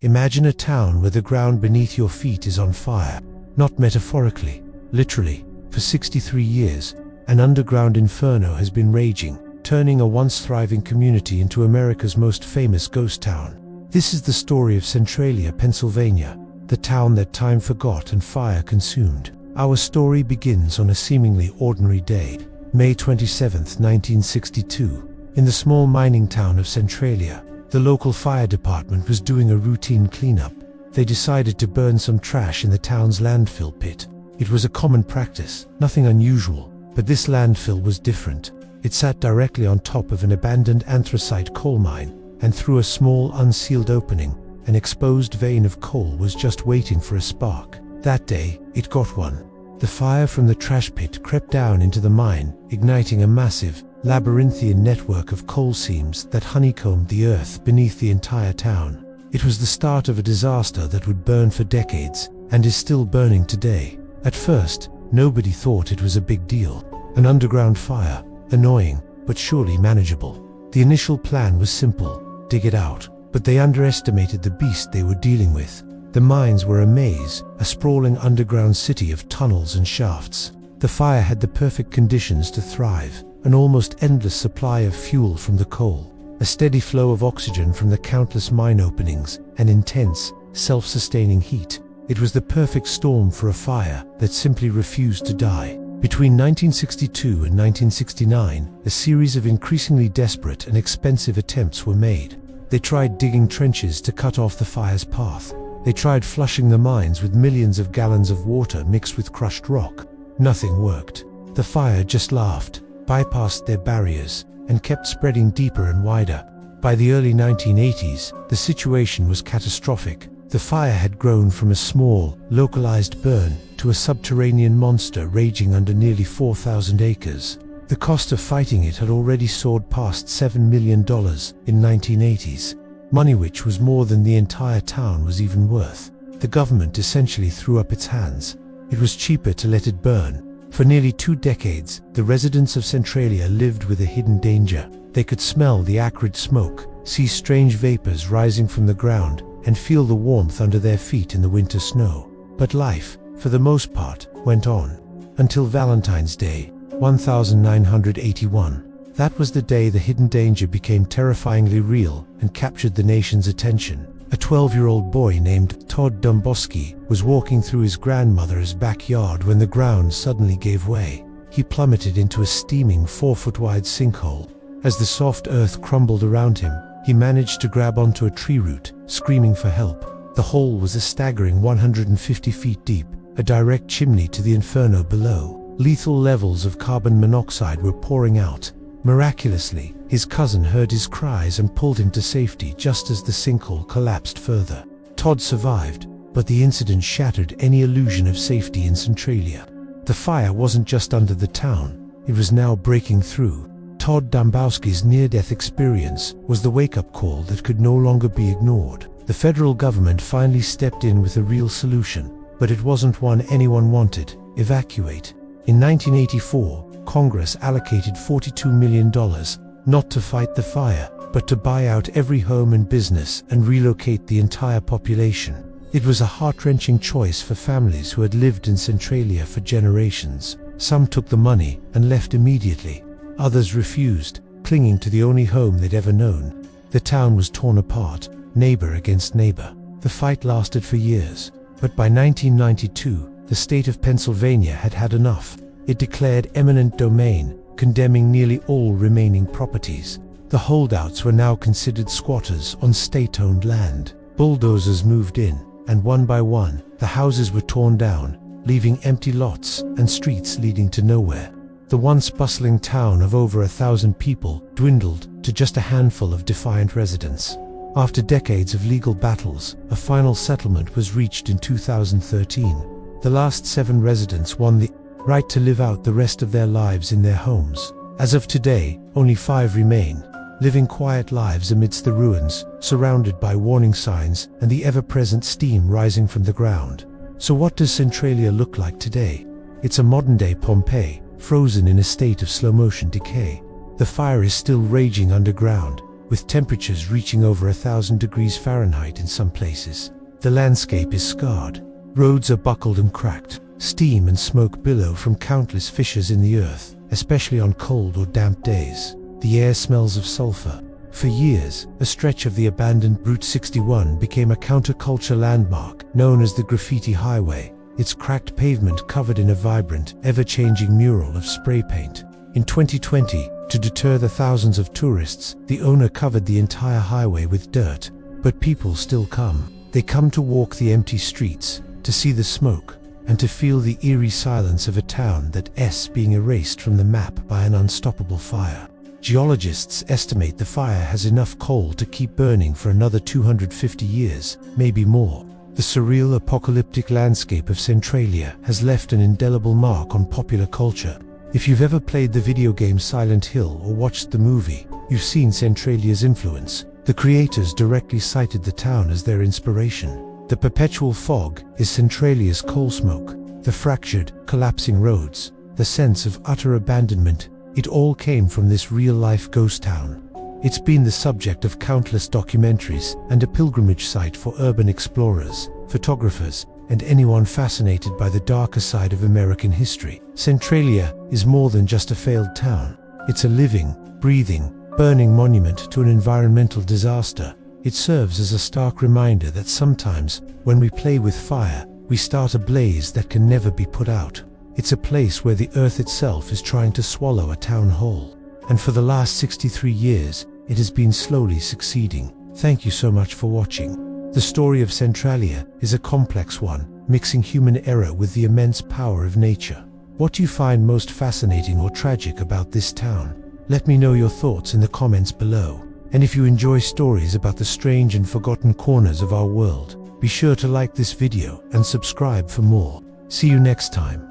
Imagine a town where the ground beneath your feet is on fire. Not metaphorically, literally. For 63 years, an underground inferno has been raging, turning a once thriving community into America's most famous ghost town. This is the story of Centralia, Pennsylvania, the town that time forgot and fire consumed. Our story begins on a seemingly ordinary day, May 27, 1962. In the small mining town of Centralia, the local fire department was doing a routine cleanup. They decided to burn some trash in the town's landfill pit. It was a common practice, nothing unusual, but this landfill was different. It sat directly on top of an abandoned anthracite coal mine, and through a small unsealed opening, an exposed vein of coal was just waiting for a spark. That day, it got one. The fire from the trash pit crept down into the mine, igniting a massive, labyrinthian network of coal seams that honeycombed the earth beneath the entire town. It was the start of a disaster that would burn for decades, and is still burning today. At first, nobody thought it was a big deal. An underground fire, annoying, but surely manageable. The initial plan was simple: dig it out. But they underestimated the beast they were dealing with. The mines were a maze, a sprawling underground city of tunnels and shafts. The fire had the perfect conditions to thrive: an almost endless supply of fuel from the coal, a steady flow of oxygen from the countless mine openings, and intense, self-sustaining heat. It was the perfect storm for a fire that simply refused to die. Between 1962 and 1969, a series of increasingly desperate and expensive attempts were made. They tried digging trenches to cut off the fire's path. They tried flushing the mines with millions of gallons of water mixed with crushed rock. Nothing worked. The fire just laughed, bypassed their barriers, and kept spreading deeper and wider. By the early 1980s, the situation was catastrophic. The fire had grown from a small, localized burn to a subterranean monster raging under nearly 4,000 acres. The cost of fighting it had already soared past $7 million in 1980s, money which was more than the entire town was even worth. The government essentially threw up its hands. It was cheaper to let it burn. For nearly 2 decades, the residents of Centralia lived with a hidden danger. They could smell the acrid smoke, see strange vapors rising from the ground, and feel the warmth under their feet in the winter snow. But life, for the most part, went on. Until Valentine's Day, 1981. That was the day the hidden danger became terrifyingly real and captured the nation's attention. A 12-year-old boy named Todd Domboski was walking through his grandmother's backyard when the ground suddenly gave way. He plummeted into a steaming 4-foot-wide sinkhole. As the soft earth crumbled around him, he managed to grab onto a tree root, screaming for help. The hole was a staggering 150 feet deep, a direct chimney to the inferno below. Lethal levels of carbon monoxide were pouring out. Miraculously, his cousin heard his cries and pulled him to safety just as the sinkhole collapsed further. Todd survived, but the incident shattered any illusion of safety in Centralia. The fire wasn't just under the town, it was now breaking through. Todd Domboski's near-death experience was the wake-up call that could no longer be ignored. The federal government finally stepped in with a real solution, but it wasn't one anyone wanted: evacuate. In 1984, Congress allocated $42 million, not to fight the fire, but to buy out every home and business and relocate the entire population. It was a heart-wrenching choice for families who had lived in Centralia for generations. Some took the money and left immediately. Others refused, clinging to the only home they'd ever known. The town was torn apart, neighbor against neighbor. The fight lasted for years, but by 1992, the state of Pennsylvania had had enough. It declared eminent domain, condemning nearly all remaining properties. The holdouts were now considered squatters on state-owned land. Bulldozers moved in, and one by one, the houses were torn down, leaving empty lots and streets leading to nowhere. The once bustling town of over 1,000 people dwindled to just a handful of defiant residents. After decades of legal battles, a final settlement was reached in 2013. The last 7 residents won the right to live out the rest of their lives in their homes. As of today, only 5 remain, living quiet lives amidst the ruins, surrounded by warning signs and the ever-present steam rising from the ground. So what does Centralia look like today? It's a modern-day Pompeii, frozen in a state of slow-motion decay. The fire is still raging underground, with temperatures reaching over 1,000 degrees Fahrenheit in some places. The landscape is scarred. Roads are buckled and cracked. Steam and smoke billow from countless fissures in the earth, especially on cold or damp days. The air smells of sulfur. For years, a stretch of the abandoned Route 61 became a counterculture landmark known as the Graffiti Highway, its cracked pavement covered in a vibrant, ever-changing mural of spray paint. In 2020, to deter the thousands of tourists, the owner covered the entire highway with dirt. But people still come. They come to walk the empty streets, to see the smoke, and to feel the eerie silence of a town that's being erased from the map by an unstoppable fire. Geologists estimate the fire has enough coal to keep burning for another 250 years, maybe more. The surreal apocalyptic landscape of Centralia has left an indelible mark on popular culture. If you've ever played the video game Silent Hill or watched the movie, you've seen Centralia's influence. The creators directly cited the town as their inspiration. The perpetual fog is Centralia's coal smoke. The fractured, collapsing roads, the sense of utter abandonment, it all came from this real-life ghost town. It's been the subject of countless documentaries and a pilgrimage site for urban explorers, photographers, and anyone fascinated by the darker side of American history. Centralia is more than just a failed town. It's a living, breathing, burning monument to an environmental disaster. It serves as a stark reminder that sometimes, when we play with fire, we start a blaze that can never be put out. It's a place where the earth itself is trying to swallow a town whole. And for the last 63 years, it has been slowly succeeding. Thank you so much for watching. The story of Centralia is a complex one, mixing human error with the immense power of nature. What do you find most fascinating or tragic about this town? Let me know your thoughts in the comments below. And if you enjoy stories about the strange and forgotten corners of our world, be sure to like this video and subscribe for more. See you next time.